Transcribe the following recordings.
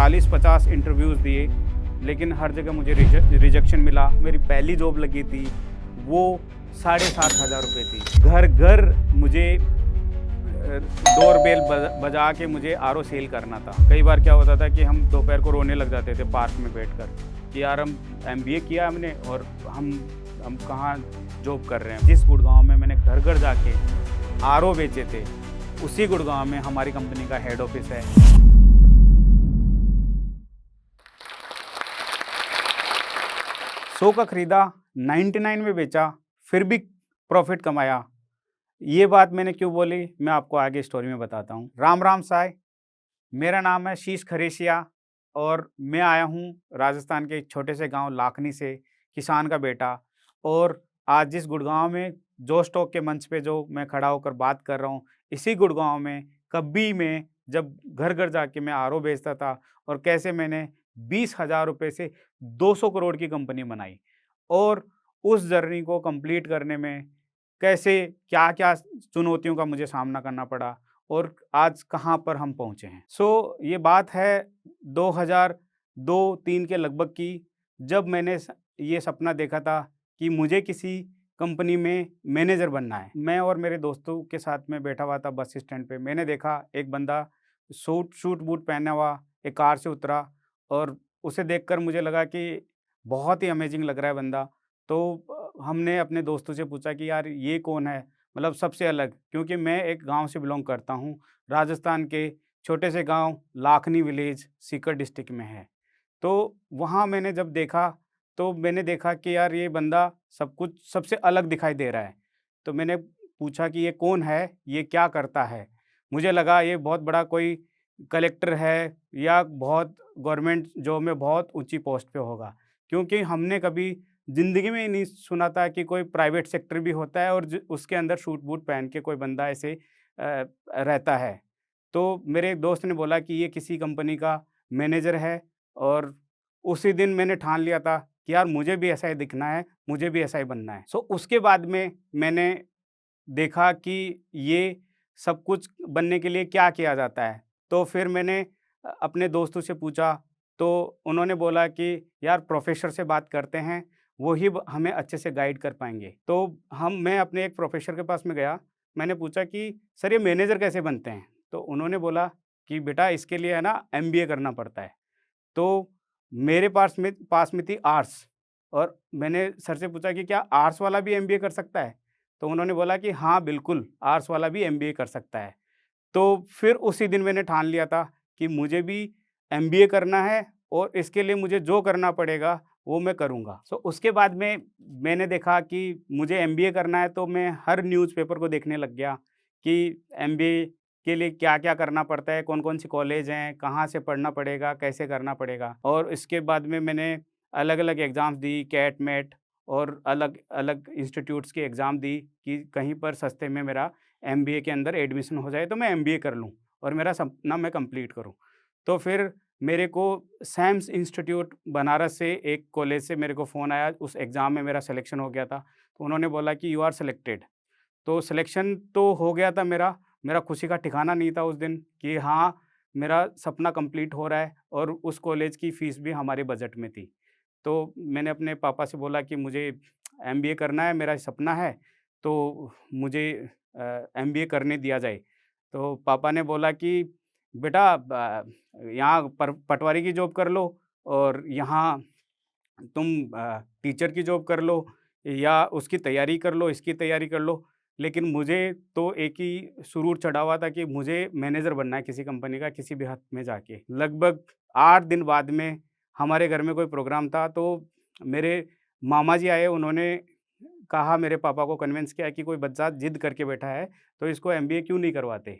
40-50 interviews दिए, लेकिन हर जगह मुझे रिजेक्शन मिला। मेरी पहली जॉब लगी थी, वो 7,500 रुपये थी। घर-घर मुझे डोरबेल बजा के मुझे आरओ सेल करना था। कई बार क्या होता था कि हम दोपहर को रोने लग जाते थे पार्क में बैठकर कि यार हम एमबीए किया हमने और हम कहाँ जॉब कर रहे हैं। जिस गुड़गांव में मैंने घर-घर जाके आरओ बेचे थे, उसी गुड़गांव में हमारी कंपनी का हेड ऑफिस है। 100 का खरीदा, 99 में बेचा, फिर भी प्रॉफिट कमाया। ये बात मैंने क्यों बोली, मैं आपको आगे स्टोरी में बताता हूँ। राम राम साय, मेरा नाम है शीश खरेसिया और मैं आया हूँ राजस्थान के एक छोटे से गांव लाखनी से, किसान का बेटा। और आज जिस गुड़गांव में जो स्टॉक के मंच पे जो मैं खड़ा होकर बात कर रहा हूँ, इसी गुड़गांव में कभी मैं जब घर घर जाके मैं आरओ बेचता था और कैसे मैंने 20,000 रुपये से 200 करोड़ की कंपनी बनाई। और उस जर्नी को कंप्लीट करने में कैसे क्या-क्या चुनौतियों का मुझे सामना करना पड़ा और आज कहाँ पर हम पहुँचे हैं। ये बात है 2002-3 के लगभग की, जब मैंने ये सपना देखा था कि मुझे किसी कंपनी में मैनेजर बनना है। मैं और मेरे दोस्तों के साथ में बैठा हुआ था बस स्टैंड पे। मैंने देखा एक बंदा सूट बूट पहना हुआ एक कार से उतरा और उसे देखकर मुझे लगा कि बहुत ही अमेजिंग लग रहा है बंदा। तो हमने अपने दोस्तों से पूछा कि यार ये कौन है? मतलब सबसे अलग, क्योंकि मैं एक गाँव से बिलॉन्ग करता हूँ। राजस्थान के छोटे से गाँव लाखनी विलेज सीकर डिस्ट्रिक्ट में है। तो वहाँ मैंने जब देखा, तो मैंने देखा कि यार ये बंदा सब कुछ सबसे अलग दिखाई दे रहा है। तो मैंने पूछा कि ये कौन है? ये क्या करता है? मुझे लगा ये बहुत बड़ा कोई कलेक्टर है या बहुत गवर्नमेंट जॉब में बहुत ऊँची पोस्ट पे होगा। क्योंकि हमने कभी ज़िंदगी में ही नहीं सुना था कि कोई प्राइवेट सेक्टर भी होता है और उसके अंदर सूट बूट पहन के कोई बंदा ऐसे रहता है। तो मेरे एक दोस्त ने बोला कि ये किसी कंपनी का मैनेजर है और उसी दिन मैंने ठान लिया था कि यार मुझे भी ऐसा ही दिखना है, मुझे भी ऐसा ही बनना है। उसके बाद में मैंने देखा कि ये सब कुछ बनने के लिए क्या किया जाता है। तो फिर मैंने अपने दोस्तों से पूछा, तो उन्होंने बोला कि यार प्रोफ़ेसर से बात करते हैं, वो ही ब हमें अच्छे से गाइड कर पाएँगे। तो मैं अपने एक प्रोफ़ेसर के पास में गया, मैंने पूछा कि सर ये मैनेजर कैसे बनते हैं? तो उन्होंने बोला कि बेटा इसके लिए है ना एमबीए करना पड़ता है। तो मेरे पास में थी आर्ट्स और मैंने सर से पूछा कि क्या आर्ट्स वाला भी एमबीए कर सकता है? तो उन्होंने बोला कि हाँ, बिल्कुल, आर्ट्स वाला भी एमबीए कर सकता है। तो फिर उसी दिन मैंने ठान लिया था कि मुझे भी एमबीए करना है और इसके लिए मुझे जो करना पड़ेगा, वो मैं करूँगा। उसके बाद में मैंने देखा कि मुझे एमबीए करना है, तो मैं हर न्यूज़पेपर को देखने लग गया कि एमबीए के लिए क्या-क्या करना पड़ता है, कौन-कौन सी कॉलेज हैं, कहाँ से पढ़ना पड़ेगा, कैसे करना पड़ेगा। और इसके बाद में मैंने अलग-अलग एग्ज़ाम्स दी, कैट-मैट और अलग-अलग इंस्टीट्यूट्स की एग्ज़ाम दी कि कहीं पर सस्ते में मेरा एमबीए के अंदर एडमिशन हो जाए, तो मैं एमबीए कर लूँ और मेरा सपना मैं कंप्लीट करूँ। तो फिर मेरे को सैम्स इंस्टीट्यूट बनारस से एक कॉलेज से मेरे को फ़ोन आया, उस एग्ज़ाम में मेरा सिलेक्शन हो गया था। तो उन्होंने बोला कि यू आर सेलेक्टेड। तो सिलेक्शन तो हो गया था मेरा, मेरा खुशी का ठिकाना नहीं था उस दिन कि हाँ, मेरा सपना कंप्लीट हो रहा है और उस कॉलेज की फ़ीस भी हमारे बजट में थी। तो मैंने अपने पापा से बोला कि मुझे एमबीए करना है, मेरा सपना है, तो मुझे एमबीए करने दिया जाए। तो पापा ने बोला कि बेटा यहाँ पर पटवारी की जॉब कर लो और यहाँ तुम टीचर की जॉब कर लो या उसकी तैयारी कर लो, इसकी तैयारी कर लो। लेकिन मुझे तो एक ही सुरूर चढ़ा हुआ था कि मुझे मैनेजर बनना है किसी कंपनी का, किसी भी हद में जाके। लगभग 8 दिन बाद में हमारे घर में कोई प्रोग्राम था, तो मेरे मामा जी आए, उन्होंने कहा, मेरे पापा को कन्विंस किया कि कोई बच्चा ज़िद करके बैठा है, तो इसको एमबीए क्यों नहीं करवाते?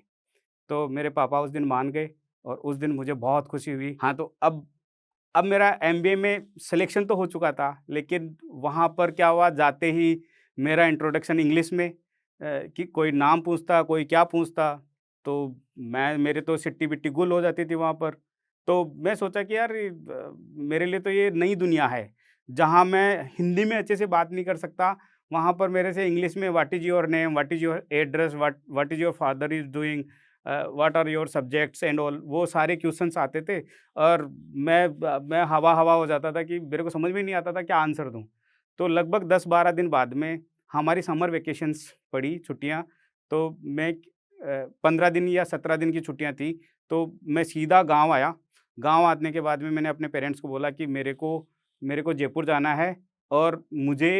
तो मेरे पापा उस दिन मान गए और उस दिन मुझे बहुत खुशी हुई। हाँ, तो अब मेरा एमबीए में सिलेक्शन तो हो चुका था, लेकिन वहाँ पर क्या हुआ, जाते ही मेरा इंट्रोडक्शन इंग्लिश में कि कोई नाम पूछता, कोई क्या पूछता, तो मेरे तो सिट्टी-बिट्टी गुल हो जाती थी वहाँ पर। तो मैं सोचा कि यार मेरे लिए तो ये नई दुनिया है, जहाँ मैं हिंदी में अच्छे से बात नहीं कर सकता, वहाँ पर मेरे से इंग्लिश में what is your name, what is your address, what what is your father is doing, what are your subjects and all, वो सारे क्वेश्चंस आते थे। और मैं हवा-हवा हो जाता था कि मेरे को समझ में नहीं आता था क्या आंसर दूँ। तो लगभग 10-12 दिन बाद में हमारी समर वैकेशंस पड़ी, छुट्टियाँ। तो मैं 15 दिन या 17 दिन की छुट्टियाँ थी, तो मैं सीधा गाँव आया। गाँव आने के बाद में मैंने अपने पेरेंट्स को बोला कि मेरे को जयपुर जाना है और मुझे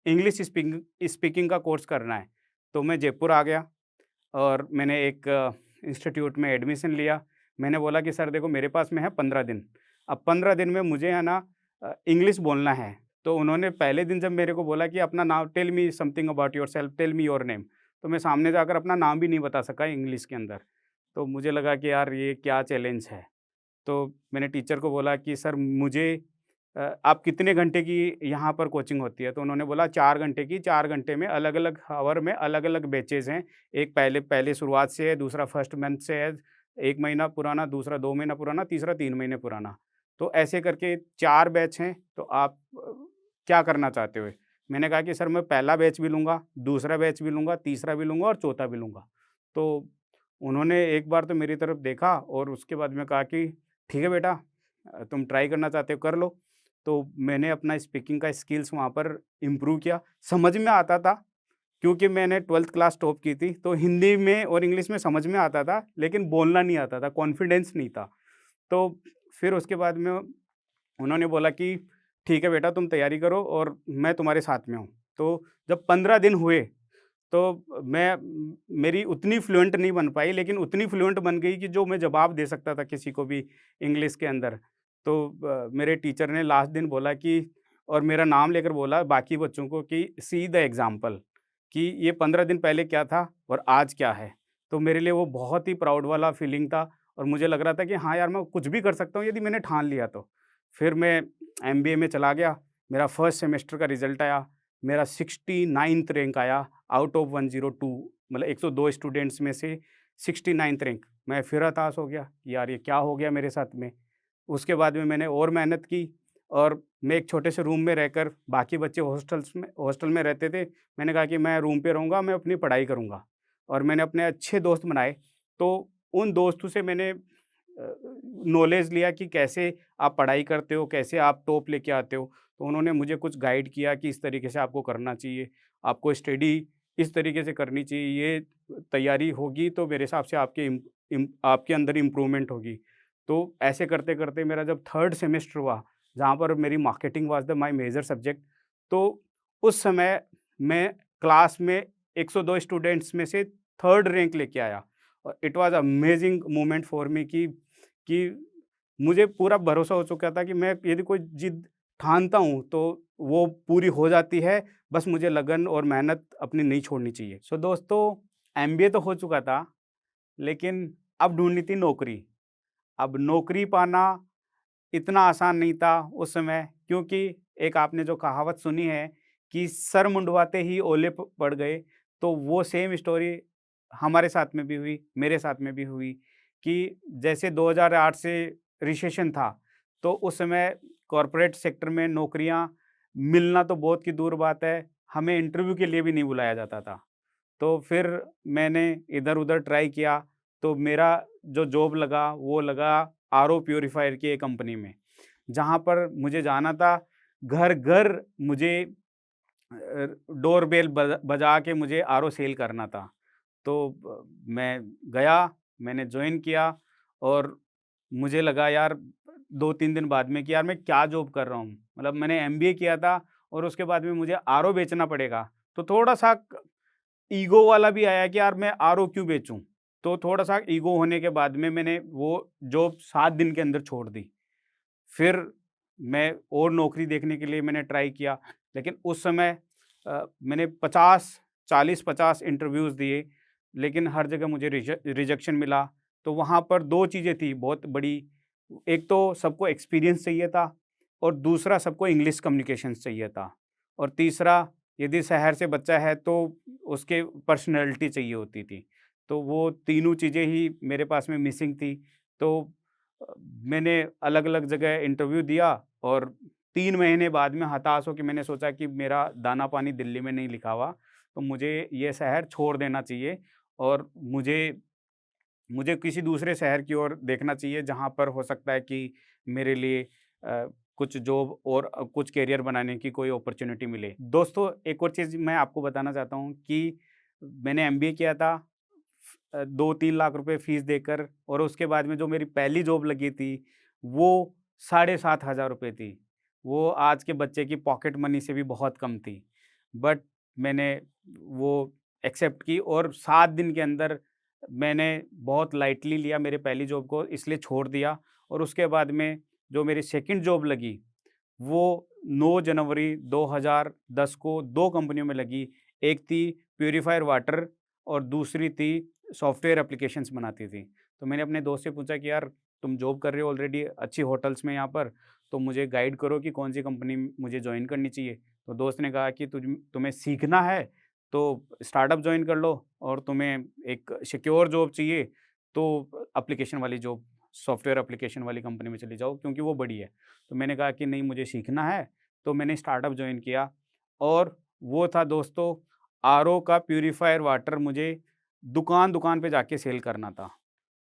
इंग्लिश स्पीकिंग का कोर्स करना है। तो मैं जयपुर आ गया और मैंने एक इंस्टीट्यूट में एडमिशन लिया। मैंने बोला कि सर देखो मेरे पास में है 15 दिन। अब 15 दिन में मुझे है ना इंग्लिश बोलना है। तो उन्होंने पहले दिन जब मेरे को बोला कि अपना नाम, tell me something about yourself, tell me your name. तो मैं सामने जाकर अपना नाम भी नहीं बता सका इंग्लिश के अंदर। तो मुझे लगा कि यार ये क्या चैलेंज है। तो मैंने टीचर को बोला कि सर मुझे आप कितने घंटे की यहाँ पर कोचिंग होती है? तो उन्होंने बोला 4 घंटे की, 4 घंटे में अलग-अलग हावर में अलग-अलग बैचेज़ हैं। एक पहले पहले शुरुआत से है, दूसरा फर्स्ट मंथ से है, 1 महीना पुराना, दूसरा 2 महीना पुराना, तीसरा 3 महीने पुराना। तो ऐसे करके 4 बैच हैं, तो आप क्या करना चाहते हो? मैंने कहा कि सर मैं पहला बैच भी लूँगा, दूसरा बैच भी लूँगा, तीसरा भी लूँगा और चौथा भी लूँगा। तो उन्होंने एक बार तो मेरी तरफ देखा और उसके बाद में कहा कि ठीक है बेटा, तुम ट्राई करना चाहते हो कर लो। तो मैंने अपना स्पीकिंग का स्किल्स वहाँ पर इम्प्रूव किया। समझ में आता था क्योंकि मैंने 12th क्लास टॉप की थी, तो हिंदी में और इंग्लिश में समझ में आता था, लेकिन बोलना नहीं आता था, कॉन्फिडेंस नहीं था। तो फिर उसके बाद में उन्होंने बोला कि ठीक है बेटा तुम तैयारी करो और मैं तुम्हारे साथ में हूँ। तो जब 15 दिन हुए तो मेरी उतनी फ्लुएंट नहीं बन पाई, लेकिन उतनी फ्लुएंट बन गई कि जो मैं जवाब दे सकता था किसी को भी इंग्लिश के अंदर। तो मेरे टीचर ने लास्ट दिन बोला कि और मेरा नाम लेकर बोला बाकी बच्चों को कि सी द एग्ज़ाम्पल, कि ये 15 दिन पहले क्या था और आज क्या है। तो मेरे लिए वो बहुत ही प्राउड वाला फीलिंग था और मुझे लग रहा था कि हाँ यार, मैं कुछ भी कर सकता हूँ यदि मैंने ठान लिया तो। फिर मैं एमबीए में चला गया, मेरा फर्स्ट सेमेस्टर का रिज़ल्ट आया, मेरा 69th रैंक आया आउट ऑफ 102, मतलब 102 स्टूडेंट्स में से 69th रैंक। मैं फिर हताश हो गया कि यार ये क्या हो गया मेरे साथ में। उसके बाद में मैंने और मेहनत की और मैं एक छोटे से रूम में रहकर, बाकी बच्चे हॉस्टल में रहते थे। मैंने कहा कि मैं रूम पे रहूँगा, मैं अपनी पढ़ाई करूँगा और मैंने अपने अच्छे दोस्त बनाए। तो उन दोस्तों से मैंने नॉलेज लिया कि कैसे आप पढ़ाई करते हो, कैसे आप टॉप लेके आते हो। तो उन्होंने मुझे कुछ गाइड किया कि इस तरीके से आपको करना चाहिए, आपको स्टडी इस तरीके से करनी चाहिए, ये तैयारी होगी तो मेरे हिसाब से आपके अंदर इम्प्रूवमेंट होगी। तो ऐसे करते-करते मेरा जब 3rd सेमेस्टर हुआ, जहाँ पर मेरी marketing was the my major subject, तो उस समय मैं क्लास में 102 स्टूडेंट्स में से 3rd रैंक लेके आया। और it was amazing moment for me कि मुझे पूरा भरोसा हो चुका था कि मैं यदि कोई जिद ठानता हूँ तो वो पूरी हो जाती है, बस मुझे लगन और मेहनत अपनी नहीं छोड़नी चाहिए। सो दोस्तों, एमबीए तो हो चुका था, लेकिन अब ढूँढनी थी नौकरी। अब नौकरी पाना इतना आसान नहीं था उस समय, क्योंकि एक आपने जो कहावत सुनी है कि सर मुंडवाते ही ओले पड़ गए, तो वो सेम स्टोरी हमारे साथ में भी हुई, मेरे साथ में भी हुई कि जैसे 2008 से रिसेशन था, तो उस समय कॉर्पोरेट सेक्टर में नौकरियां मिलना तो बहुत की दूर बात है, हमें इंटरव्यू के लिए भी नहीं बुलाया जाता था। तो फिर मैंने इधर-उधर ट्राई किया, तो मेरा जो जॉब लगा, वो लगा आरओ प्यूरीफायर की एक कंपनी में, जहाँ पर मुझे जाना था, घर-घर मुझे डोरबेल बजा के मुझे आरओ सेल करना था। तो मैं गया, मैंने जॉइन किया और मुझे लगा यार 2-3 दिन बाद में कि यार मैं क्या जॉब कर रहा हूँ। मतलब मैंने एमबीए किया था और उसके बाद में मुझे आरओ बेचना पड़ेगा। तो थोड़ा-सा ईगो वाला भी आया कि यार मैं आरओ क्यों बेचूँ? तो थोड़ा-सा ईगो होने के बाद में मैंने वो जॉब 7 दिन के अंदर छोड़ दी। फिर मैं और नौकरी देखने के लिए मैंने ट्राई किया, लेकिन उस समय मैंने 40-50 इंटरव्यूज़ दिए, लेकिन हर जगह मुझे रिजेक्शन मिला। तो वहाँ पर 2 चीज़ें थी बहुत बड़ी, एक तो सबको एक्सपीरियंस चाहिए था और दूसरा सबको इंग्लिश कम्युनिकेशंस चाहिए था और तीसरा यदि शहर से बच्चा है तो उसके पर्सनैलिटी चाहिए होती थी। तो वो तीनों चीज़ें ही मेरे पास में मिसिंग थी। तो मैंने अलग-अलग जगह इंटरव्यू दिया और 3 महीने बाद में हताश होके मैंने सोचा कि मेरा दाना-पानी दिल्ली में नहीं लिखा हुआ, तो मुझे ये शहर छोड़ देना चाहिए और मुझे मुझे किसी दूसरे शहर की ओर देखना चाहिए जहाँ पर हो सकता है कि मेरे लिए कुछ जॉब और कुछ करियर बनाने की कोई अपॉर्चुनिटी मिले। दोस्तों, एक और चीज़ मैं आपको बताना चाहता हूँ कि मैंने एमबीए किया था 2-3 लाख रुपए फीस देकर, और उसके बाद में जो मेरी पहली जॉब लगी थी, वो 7,500 रुपए थी। वो आज के बच्चे की पॉकेट मनी से भी बहुत कम थी। बट मैंने वो एक्सेप्ट की और 7 दिन के अंदर मैंने बहुत लाइटली लिया मेरे पहली जॉब को, इसलिए छोड़ दिया। और उसके बाद में जो मेरी सेकंड जॉब लगी, वो 9 जनवरी 2010 को 2 कंपनियों में लगी। एक थी प्यूरीफायर वाटर और दूसरी थी सॉफ्टवेयर एप्लीकेशंस बनाती थी। तो मैंने अपने दोस्त से पूछा कि यार, तुम जॉब कर रहे हो ऑलरेडी अच्छी होटल्स में यहाँ पर, तो मुझे गाइड करो कि कौन सी कंपनी मुझे जॉइन करनी चाहिए। तो दोस्त ने कहा कि तुम्हें सीखना है तो स्टार्टअप जॉइन कर लो, और तुम्हें एक सिक्योर जॉब चाहिए तो एप्लीकेशन वाली जॉब, सॉफ्टवेयर एप्लीकेशन वाली कंपनी में चली जाओ क्योंकि वो बड़ी है। तो मैंने कहा कि नहीं, मुझे सीखना है। तो मैंने स्टार्टअप जॉइन किया, और वो था दोस्तों आरओ का प्यूरीफायर वाटर, मुझे दुकान-दुकान पे जाके सेल करना था।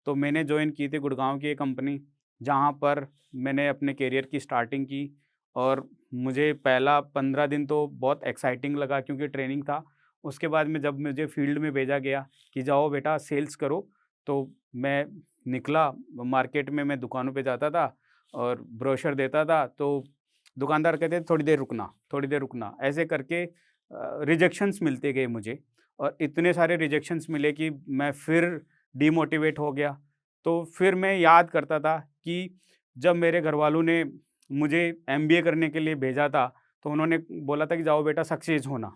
तो मैंने जॉइन की थी गुड़गाँव की एक कंपनी, जहाँ पर मैंने अपने करियर की स्टार्टिंग की। और मुझे पहला 15 दिन तो बहुत एक्साइटिंग लगा क्योंकि ट्रेनिंग था। उसके बाद में जब मुझे फील्ड में भेजा गया कि जाओ बेटा सेल्स करो, तो मैं निकला मार्केट में, मैं दुकानों पे जाता था और ब्रोशर देता था। तो दुकानदार कहते थे थोड़ी देर रुकना, ऐसे करके रिजेक्शंस मिलते गए मुझे, और इतने सारे रिजेक्शंस मिले कि मैं फिर डिमोटिवेट हो गया। तो फिर मैं याद करता था कि जब मेरे घरवालों ने मुझे एमबीए करने के लिए भेजा था, तो उन्होंने बोला था कि जाओ बेटा सक्सेस होना।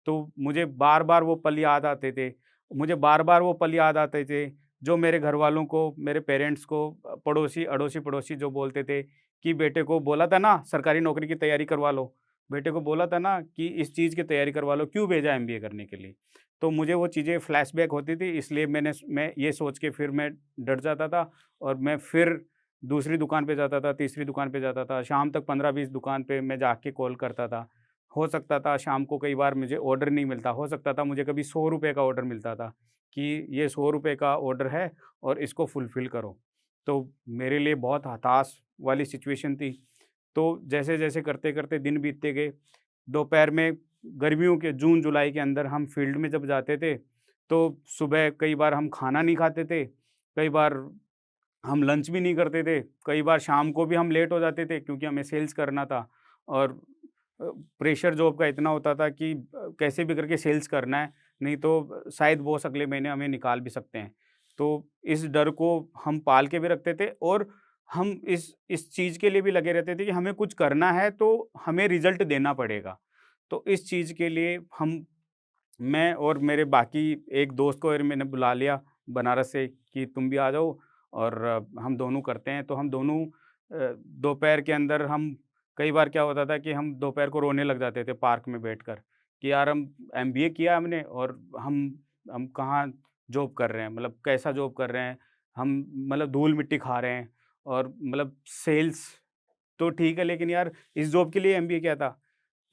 तो मुझे बार-बार वो पल याद आते थे। मुझे बार-बार वो पल याद आते थे, जो मेरे घरवालों को, मेरे पेरेंट्स को, पड़ोसी, अड़ोसी-पड़ोसी जो बोलते थे कि बेटे को बोला था ना सरकारी नौकरी की तैयारी करवा लो, बेटे को बोला था ना कि इस चीज़ की तैयारी करवा लो, क्यों भेजा एमबीए करने के लिए? तो मुझे वो चीज़ें फ्लैशबैक होती थी, इसलिए मैं ये सोच के फिर मैं डर जाता था, और मैं फिर दूसरी दुकान पे जाता था, तीसरी दुकान पे जाता था, शाम तक 15-20 दुकान पे मैं जाके कॉल करता था। हो सकता था शाम को कई बार मुझे ऑर्डर नहीं मिलता, हो सकता था मुझे कभी ₹100 का ऑर्डर मिलता था कि ये ₹100 का ऑर्डर है और इसको फुलफ़िल करो। तो मेरे लिए बहुत हताश वाली सिचुएशन थी। तो जैसे-जैसे करते-करते दिन बीतते गए, दोपहर में गर्मियों के जून-जुलाई के अंदर हम फील्ड में जब जाते थे, तो सुबह कई बार हम खाना नहीं खाते थे, कई बार हम लंच भी नहीं करते थे, कई बार शाम को भी हम लेट हो जाते थे क्योंकि हमें सेल्स करना था। और प्रेशर जॉब का इतना होता था कि कैसे भी करके सेल्स करना है, नहीं तो शायद बॉस अगले महीने हमें निकाल भी सकते हैं। तो इस डर को हम पाल के भी रखते थे, और हम इस चीज़ के लिए भी लगे रहते थे कि हमें कुछ करना है तो हमें रिज़ल्ट देना पड़ेगा। तो इस चीज़ के लिए मैं और मेरे बाकी एक दोस्त को और मैंने बुला लिया बनारस से कि तुम भी आ जाओ, और हम दोनों करते हैं। तो हम दोनों दोपहर के अंदर हम, कई बार क्या होता था कि हम दोपहर को रोने लग जाते थे पार्क में बैठकर कि यार, हम एमबीए किया हमने और हम कहाँ जॉब कर रहे हैं, मतलब कैसा जॉब कर रहे हैं हम, मतलब धूल मिट्टी खा रहे हैं। और मतलब सेल्स तो ठीक है, लेकिन यार इस जॉब के लिए एमबीए किया था।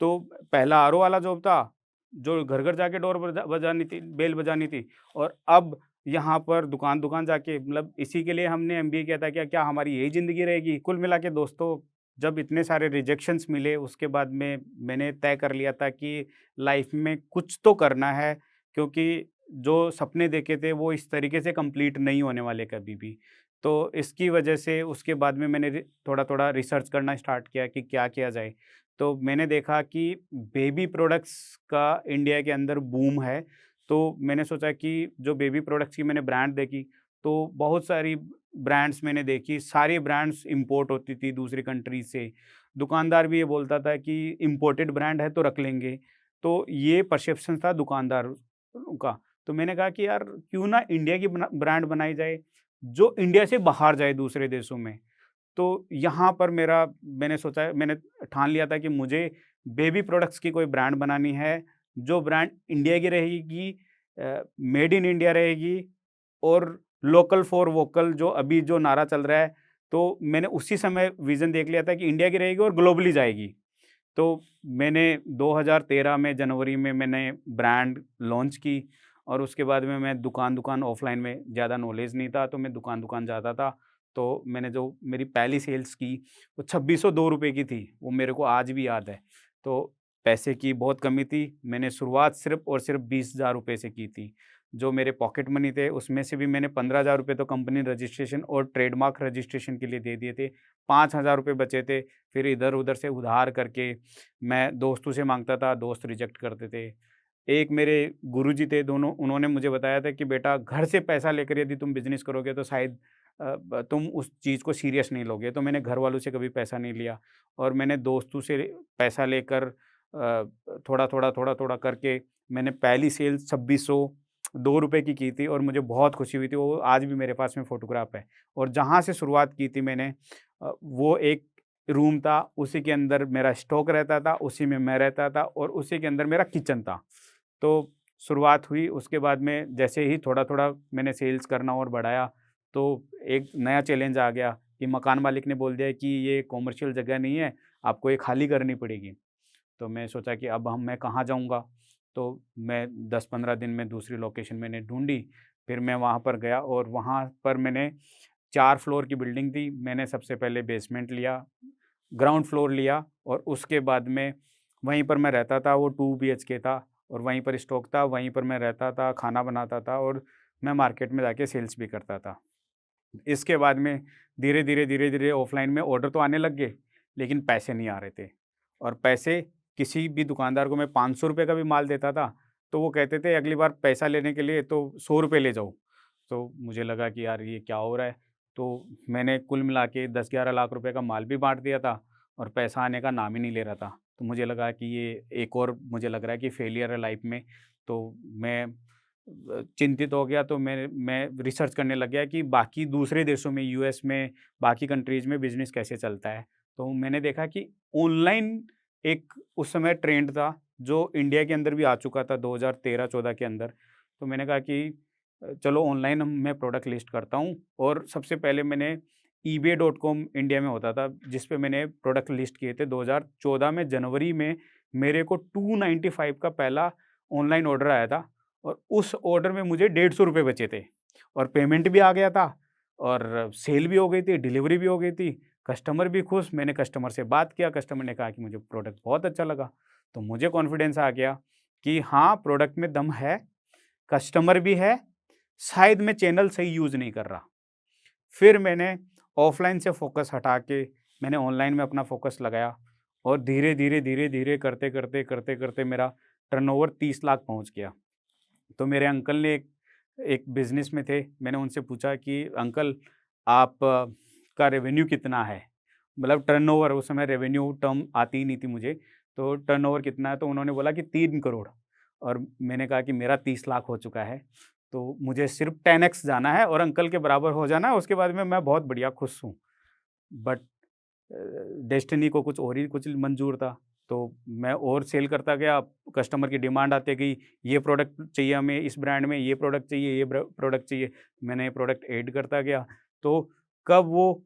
तो पहला आरओ वाला जॉब था, जो घर-घर जाके डोर बजानी थी, बेल बजानी थी, और अब यहाँ पर दुकान-दुकान जाके, मतलब इसी के लिए हमने एमबीए किया था क्या? क्या हमारी यही ज़िंदगी रहेगी? कुल मिला के दोस्तों, जब इतने सारे रिजेक्शंस मिले, उसके बाद में मैंने तय कर लिया था कि लाइफ़ में कुछ तो करना है, क्योंकि जो सपने देखे थे वो इस तरीके से कंप्लीट नहीं होने वाले कभी भी। तो इसकी वजह से उसके बाद में मैंने थोड़ा-थोड़ा रिसर्च करना स्टार्ट किया कि क्या किया जाए। तो मैंने देखा कि बेबी प्रोडक्ट्स का इंडिया के अंदर बूम है। तो मैंने सोचा कि जो बेबी प्रोडक्ट्स की मैंने ब्रांड देखी, तो बहुत सारी ब्रांड्स मैंने देखी, सारी ब्रांड्स इम्पोर्ट होती थी दूसरी कंट्री से। दुकानदार भी ये बोलता था कि इम्पोर्टेड ब्रांड है तो रख लेंगे। तो ये परसेप्शन था दुकानदारों का। तो मैंने कहा कि यार, क्यों ना इंडिया की ब्रांड बनाई जाए, जो इंडिया से बाहर जाए दूसरे देशों में। तो यहाँ पर मैंने सोचा, मैंने ठान लिया था कि मुझे बेबी प्रोडक्ट्स की कोई ब्रांड बनानी है, जो ब्रांड इंडिया की रहेगी, मेड इन इंडिया रहेगी, और लोकल फॉर वोकल जो अभी जो नारा चल रहा है, तो मैंने उसी समय विज़न देख लिया था कि इंडिया की रहेगी और ग्लोबली जाएगी। तो मैंने 2013 में जनवरी में मैंने ब्रांड लॉन्च की, और उसके बाद में मैं दुकान ऑफलाइन में ज़्यादा नॉलेज नहीं था, तो मैं दुकान जाता था। तो मैंने जो मेरी पहली सेल्स की वो 2602 रुपए की थी, वो मेरे को आज भी याद है। तो पैसे की बहुत कमी थी, मैंने शुरुआत सिर्फ़ और सिर्फ़ 20,000 रुपए से की थी। जो मेरे पॉकेट मनी थे उसमें से भी मैंने 15,000 रुपए तो कंपनी रजिस्ट्रेशन और ट्रेडमार्क रजिस्ट्रेशन के लिए दे दिए थे। 5,000 रुपए बचे थे, फिर इधर-उधर से उधार करके मैं दोस्तों से माँगता था, दोस्त रिजेक्ट करते थे। एक मेरे गुरुजी थे, दोनों उन्होंने मुझे बताया था कि बेटा घर से पैसा लेकर यदि तुम बिज़नेस करोगे तो शायद तुम उस चीज़ को सीरियस नहीं लोगे। तो मैंने घर वालों से कभी पैसा नहीं लिया और मैंने दोस्तों से पैसा लेकर थोड़ा-थोड़ा करके मैंने पहली सेल 2602 रुपए की थी और मुझे बहुत खुशी हुई थी। वो आज भी मेरे पास में फ़ोटोग्राफ है और जहाँ से शुरुआत की थी मैंने वो एक रूम था, उसी के अंदर मेरा स्टॉक रहता था, उसी में मैं रहता था और उसी के अंदर मेरा किचन था। तो शुरुआत हुई, उसके बाद में जैसे ही थोड़ा-थोड़ा मैंने सेल्स करना और बढ़ाया, तो एक नया चैलेंज आ गया कि मकान मालिक ने बोल दिया कि ये कॉमर्शियल जगह नहीं है, आपको ये खाली करनी पड़ेगी। तो मैं सोचा कि अब मैं कहाँ जाऊँगा? तो मैं 10-15 दिन में दूसरी लोकेशन मैंने ढूँढी, फिर मैं वहाँ पर गया और वहाँ पर मैंने 4 फ्लोर की बिल्डिंग थी। मैंने सबसे पहले बेसमेंट लिया, ग्राउंड फ्लोर लिया और उसके बाद में वहीं पर मैं रहता था, वो 2 बीएचके था और वहीं पर स्टॉक था, वहीं पर मैं रहता था, खाना बनाता था और मैं मार्केट में जाके सेल्स भी करता था। इसके बाद में धीरे-धीरे ऑफ़लाइन में ऑर्डर तो आने लग गए, लेकिन पैसे नहीं आ रहे थे और पैसे किसी भी दुकानदार को मैं ₹500 का भी माल देता था, तो वो कहते थे अगली बार पैसा लेने के लिए तो ₹100 ले जाओ। तो मुझे लगा कि यार ये क्या हो रहा है? तो मैंने कुल मिला के 10-11 लाख रुपए का माल भी बाँट दिया था और पैसा आने का नाम ही नहीं ले रहा था। तो मुझे लगा कि ये एक और मुझे लग रहा है कि फेलियर है लाइफ़ में। तो मैं चिंतित हो गया, तो मैं रिसर्च करने लग गया कि बाकी दूसरे देशों में, यूएस में, बाकी कंट्रीज़ में बिज़नेस कैसे चलता है। तो मैंने देखा कि ऑनलाइन एक उस समय ट्रेंड था, जो इंडिया के अंदर भी आ चुका था 2013-14 के अंदर। तो मैंने कहा कि चलो ऑनलाइन मैं प्रोडक्ट लिस्ट करता हूँ और सबसे पहले मैंने ईबे.कॉम इंडिया में होता था, जिस पे मैंने प्रोडक्ट लिस्ट किए थे 2014 में जनवरी में मेरे को 295 का पहला ऑनलाइन ऑर्डर आया था और उस ऑर्डर में मुझे ₹150 बचे थे और पेमेंट भी आ गया था और सेल भी हो गई थी, डिलीवरी भी हो गई थी, कस्टमर भी खुश। मैंने कस्टमर से बात किया, कस्टमर ने कहा कि मुझे प्रोडक्ट बहुत अच्छा लगा। तो मुझे कॉन्फिडेंस आ गया कि हाँ, प्रोडक्ट में दम है, कस्टमर भी है, शायद मैं चैनल सही यूज़ नहीं कर रहा। फिर मैंने ऑफ़लाइन से फ़ोकस हटा के मैंने ऑनलाइन में अपना फ़ोकस लगाया और धीरे-धीरे करते-करते मेरा टर्नओवर 30 लाख पहुँच गया। तो मेरे अंकल ने एक एक बिज़नेस में थे, मैंने उनसे पूछा कि अंकल आप का रेवेन्यू कितना है? मतलब टर्नओवर, उस समय रेवेन्यू टर्म आती ही नहीं थी मुझे, तो टर्नओवर कितना है? तो उन्होंने बोला कि 3 करोड़ और मैंने कहा कि मेरा 30 लाख हो चुका है, तो मुझे सिर्फ़ 10x जाना है और अंकल के बराबर हो जाना है, उसके बाद में मैं बहुत बढ़िया खुश हूँ। बट डेस्टिनी को कुछ और ही कुछ मंज़ूर था। तो मैं और सेल करता गया, कस्टमर की डिमांड आती गई, ये प्रोडक्ट चाहिए हमें इस ब्रांड में, ये प्रोडक्ट चाहिए, ये प्रोडक्ट चाहिए। मैंने ये प्रोडक्ट ऐड करता गया, तो कब वो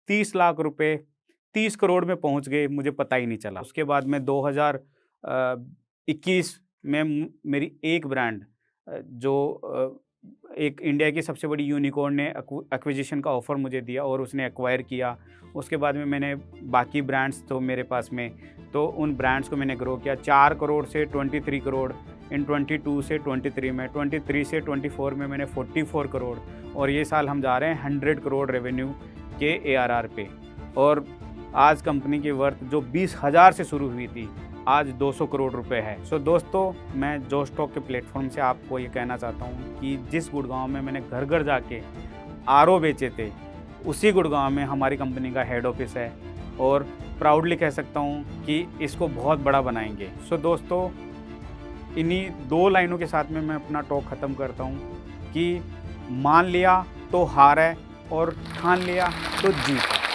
30 लाख रुपए 30 करोड़ में पहुँच गए, मुझे पता ही नहीं चला। उसके बाद में 2021 में मेरी एक ब्रांड जो एक इंडिया की सबसे बड़ी यूनिकॉर्न ने एक्विजिशन का ऑफ़र मुझे दिया और उसने एक्वायर किया। उसके बाद में मैंने बाकी ब्रांड्स तो मेरे पास में, तो उन ब्रांड्स को मैंने ग्रो किया 4 करोड़ से 23 करोड़, इन 22 से 23 में, 23 से 24 में मैंने 44 करोड़ और ये साल हम जा रहे हैं 100 करोड़ रेवेन्यू के एआरआर पे। और आज कंपनी की वर्थ जो 20,000 से शुरू हुई थी, आज 200 करोड़ रुपए है। सो दोस्तों, मैं जो स्टॉक के प्लेटफॉर्म से आपको ये कहना चाहता हूँ कि जिस गुड़गांव में मैंने घर-घर जाके आरओ बेचे थे, उसी गुड़गांव में हमारी कंपनी का हेड ऑफिस है और प्राउडली कह सकता हूँ कि इसको बहुत बड़ा बनाएंगे। सो दोस्तों, इन्हीं 2 लाइनों के साथ में मैं अपना टॉक ख़त्म करता हूँ कि मान लिया तो हार है और ठान लिया तो जीत है।